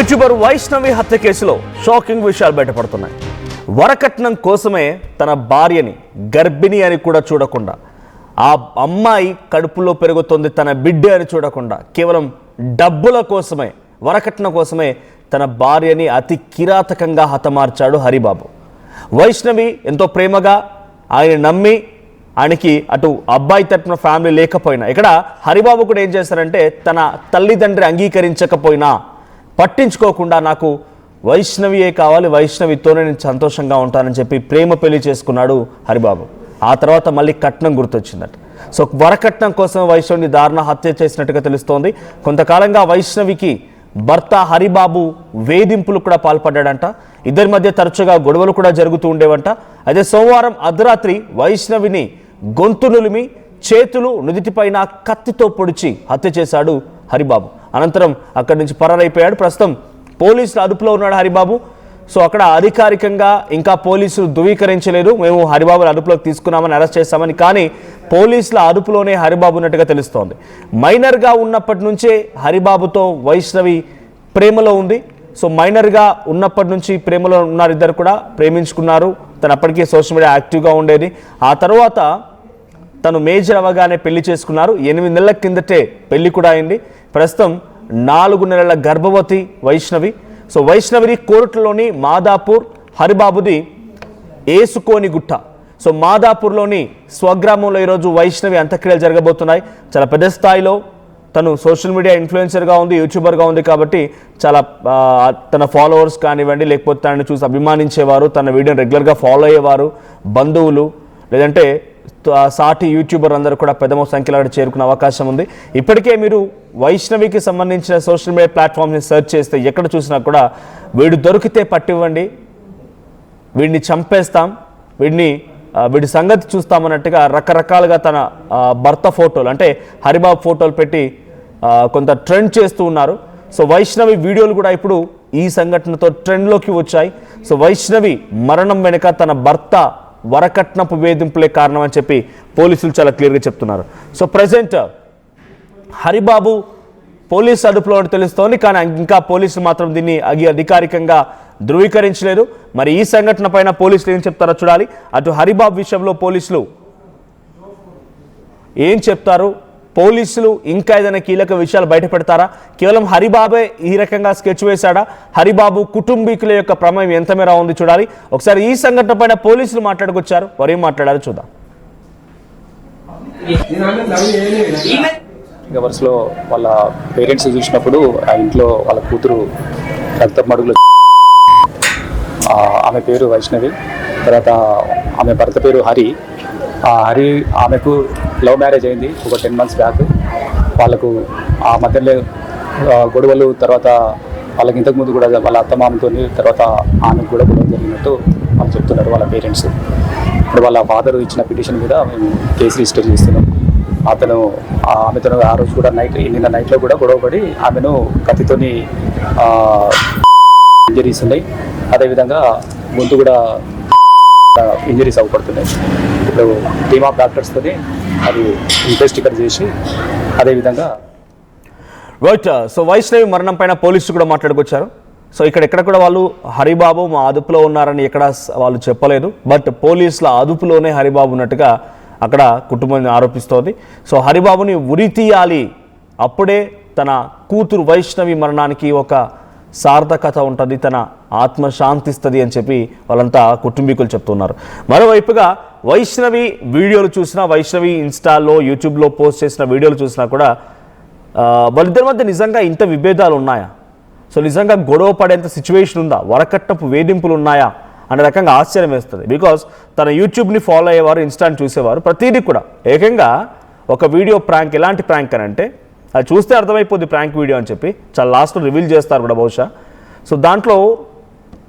YouTuber Vaishnavi హత్య కేసులో shocking విషయాలు బయటపడుతున్నాయి. వరకట్నం కోసమే తన భార్యని గర్భిణి అని కూడా చూడకుండా, ఆ అమ్మాయి కడుపులో పెరుగుతుంది తన బిడ్డ అని చూడకుండా, కేవలం డబ్బుల కోసమే, వరకట్నం కోసమే తన భార్యని అతి కిరాతకంగా హతమార్చాడు హరిబాబు. వైష్ణవి ఎంతో ప్రేమగా ఆయన నమ్మి, ఆయనకి అటు అబ్బాయి తరపున ఫ్యామిలీ లేకపోయినా, ఇక్కడ హరిబాబు కూడా ఏం చేశారంటే తన తల్లిదండ్రి అంగీకరించకపోయినా పట్టించుకోకుండా నాకు వైష్ణవియే కావాలి, వైష్ణవితోనే నేను సంతోషంగా ఉంటానని చెప్పి ప్రేమ పెళ్లి చేసుకున్నాడు హరిబాబు. ఆ తర్వాత మళ్ళీ కట్నం గుర్తొచ్చిందట. సో వరకట్నం కోసం వైష్ణవిని దారుణ హత్య చేసినట్టుగా తెలుస్తోంది. కొంతకాలంగా వైష్ణవికి భర్త హరిబాబు వేధింపులు కూడా పాల్పడ్డాడంట. ఇద్దరి మధ్య తరచుగా గొడవలు కూడా జరుగుతూ ఉండేవంట. అయితే సోమవారం అర్ధరాత్రి వైష్ణవిని గొంతు నులిమి చేతులు నుదిటిపైన కత్తితో పొడిచి హత్య చేశాడు హరిబాబు. అనంతరం అక్కడి నుంచి పరారైపోయాడు. ప్రస్తుతం పోలీసుల అదుపులో ఉన్నాడు హరిబాబు. సో అక్కడ అధికారికంగా ఇంకా పోలీసులు ధృవీకరించలేదు, మేము హరిబాబుని అదుపులోకి తీసుకున్నామని, అరెస్ట్ చేస్తామని. కానీ పోలీసుల అదుపులోనే హరిబాబు ఉన్నట్టుగా తెలుస్తోంది. మైనర్గా ఉన్నప్పటి నుంచే హరిబాబుతో వైష్ణవి ప్రేమలో ఉంది. సో మైనర్గా ఉన్నప్పటి నుంచి ప్రేమలో ఉన్నారు, ఇద్దరు కూడా ప్రేమించుకున్నారు. తను అప్పటికే సోషల్ మీడియా యాక్టివ్గా ఉండేది. ఆ తర్వాత తను మేజర్ అవ్వగానే పెళ్లి చేసుకున్నారు. 8 నెలల కిందటే పెళ్లి కూడా అయింది. ప్రస్తుతం 4 నెలల గర్భవతి వైష్ణవి. సో వైష్ణవిని కోర్టులోని మాదాపూర్, హరిబాబుది ఏసుకోనిగుట్ట. సో మాదాపూర్లోని స్వగ్రామంలో ఈరోజు వైష్ణవి అంత్యక్రియలు జరగబోతున్నాయి. చాలా పెద్ద స్థాయిలో తను సోషల్ మీడియా ఇన్ఫ్లుయెన్సర్గా ఉంది, యూట్యూబర్గా ఉంది కాబట్టి చాలా తన ఫాలోవర్స్ కానివ్వండి, లేకపోతే తనని చూసి అభిమానించేవారు, తన వీడియోని రెగ్యులర్గా ఫాలో అయ్యేవారు, బంధువులు లేదంటే సాటి యూట్యూబర్ అందరూ కూడా పెద్ద సంఖ్యలో చేరుకునే అవకాశం ఉంది. ఇప్పటికే మీరు వైష్ణవికి సంబంధించిన సోషల్ మీడియా ప్లాట్ఫామ్ని సెర్చ్ చేస్తే ఎక్కడ చూసినా కూడా వీడు దొరికితే పట్టివ్వండి, వీడిని చంపేస్తాం, వీడి సంగతి చూస్తామన్నట్టుగా రకరకాలుగా తన భర్త ఫోటోలు అంటే హరిబాబు ఫోటోలు పెట్టి కొంత ట్రెండ్ చేస్తూ ఉన్నారు. సో వైష్ణవి వీడియోలు కూడా ఇప్పుడు ఈ సంఘటనతో ట్రెండ్లోకి వచ్చాయి. సో వైష్ణవి మరణం వెనుక తన భర్త వరకట్నపు వేధింపులే కారణం అని చెప్పి పోలీసులు చాలా క్లియర్గా చెప్తున్నారు. సో ప్రజెంట్ హరిబాబు పోలీసు అదుపులో తెలుస్తోంది, కానీ ఇంకా పోలీసులు మాత్రం దీన్ని అధికారికంగా ధృవీకరించలేదు. మరి ఈ సంఘటన పైన పోలీసులు ఏం చెప్తారో చూడాలి. అటు హరిబాబు విషయంలో పోలీసులు ఏం చెప్తారు, పోలీసులు ఇంకా ఏదైనా కీలక విషయాలు బయట పెడతారా, కేవలం హరిబాబే ఈ రకంగా స్కెచ్ వేశాడా, హరిబాబు కుటుంబీకుల యొక్క ప్రమేయం ఎంత మేర ఉంది చూడాలి. ఒకసారి ఈ సంఘటన పైన పోలీసులు మాట్లాడుకొచ్చారు, వారు ఏం మాట్లాడారో చూద్దాం. వరుసలో వాళ్ళ పేరెంట్స్ చూసినప్పుడు ఆ ఇంట్లో వాళ్ళ కూతురు రక్తమడుగులు, ఆమె పేరు వైష్ణవి, తర్వాత ఆమె భర్త పేరు హరి. ఆమెకు లవ్ మ్యారేజ్ అయింది ఒక 10 months బ్యాక్. వాళ్ళకు ఆ మధ్యలో గొడవలు, తర్వాత వాళ్ళకి ఇంతకుముందు కూడా వాళ్ళ అత్తమామతో తర్వాత ఆమెకు కూడా గొడవ జరిగినట్టు వాళ్ళు చెప్తున్నారు వాళ్ళ పేరెంట్స్. ఇప్పుడు వాళ్ళ ఫాదర్ ఇచ్చిన పిటిషన్ మీద మేము కేసు రిజిస్టర్ చేస్తున్నాం. అతను ఆమెతో ఆ రోజు కూడా నిన్న నైట్లో కూడా గొడవపడి ఆమెను కత్తితోని ఇంజరీస్ ఉన్నాయి, అదేవిధంగా గొంతు కూడా ఇంజరీస్ అవ్వబడుతున్నాయి. ఇప్పుడు టీమ్ ఆఫ్ డాక్టర్స్తోని అది ఇన్వెస్టిగేట్ చేసి అదేవిధంగా రైట్. సో వైష్ణవి మరణం పైన పోలీసులు కూడా మాట్లాడుకొచ్చారు. సో ఎక్కడ కూడా వాళ్ళు హరిబాబు మా అదుపులో ఉన్నారని ఎక్కడ వాళ్ళు చెప్పలేదు, బట్ పోలీసుల అదుపులోనే హరిబాబు ఉన్నట్టుగా అక్కడ కుటుంబం ఆరోపిస్తోంది. సో హరిబాబుని ఉరి తీయాలి, అప్పుడే తన కూతురు వైష్ణవి మరణానికి ఒక సార్థకత ఉంటుంది, తన ఆత్మ శాంతిస్తుంది అని చెప్పి వాళ్ళంతా కుటుంబీకులు చెప్తున్నారు. మరోవైపుగా వైష్ణవి వీడియోలు చూసినా, వైష్ణవి ఇన్స్టాలో యూట్యూబ్లో పోస్ట్ చేసిన వీడియోలు చూసినా కూడా వాళ్ళిద్దరి మధ్య నిజంగా ఇంత విభేదాలు ఉన్నాయా, సో నిజంగా గొడవ పడేంత సిచ్యువేషన్ ఉందా, వరకట్నపు వేధింపులు ఉన్నాయా అనే రకంగా ఆశ్చర్యం వేస్తుంది. బికాజ్ తన యూట్యూబ్ని ఫాలో అయ్యేవారు, ఇన్స్టాని చూసేవారు, ప్రతిదీ కూడా ఏకంగా ఒక వీడియో ప్రాంక్, ఎలాంటి ప్రాంక్ అని అంటే అది చూస్తే అర్థమైపోద్ది ప్రాంక్ వీడియో అని చెప్పి, చాలా లాస్ట్లో రివీల్ చేస్తారు కూడా బహుశా. సో దాంట్లో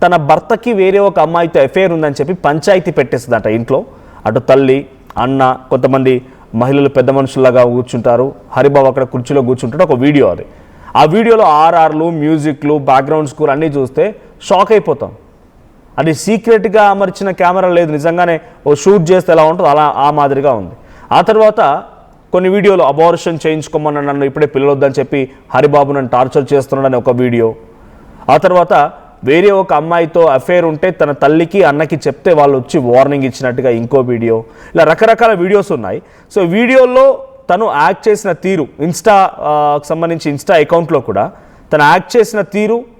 తన భర్తకి వేరే ఒక అమ్మాయితో అఫేర్ ఉందని చెప్పి పంచాయతీ పెట్టేస్తుందట ఇంట్లో. అటు తల్లి, అన్న, కొంతమంది మహిళలు పెద్ద మనుషుల్లాగా కూర్చుంటారు, హరిబాబు అక్కడ కుర్చీలో కూర్చుంటాడు. ఒక వీడియో అది. ఆ వీడియోలో ఆర్ఆర్లు, మ్యూజిక్లు, బ్యాక్గ్రౌండ్ స్కోర్ అన్నీ చూస్తే షాక్ అయిపోతాం. అది సీక్రెట్గా అమర్చిన కెమెరా లేదు, నిజంగానే ఓ షూట్ చేస్తే ఎలా ఉంటుందో అలా ఆ మాదిరిగా ఉంది. ఆ తర్వాత కొన్ని వీడియోలు అబార్షన్ చేయించుకోమని నన్ను ఇప్పుడే పిల్లలొద్దని చెప్పి హరిబాబు నన్ను టార్చర్ చేస్తున్నాడని ఒక వీడియో, ఆ తర్వాత వేరే ఒక అమ్మాయితో అఫేర్ ఉంటే తన తల్లికి అన్నకి చెప్తే వాళ్ళు వచ్చి వార్నింగ్ ఇచ్చినట్టుగా ఇంకో వీడియో, ఇలా రకరకాల వీడియోస్ ఉన్నాయి. సో వీడియోలో తను యాక్ట్ చేసిన తీరు, సంబంధించి ఇన్స్టా అకౌంట్లో కూడా తను యాక్ట్ చేసిన తీరు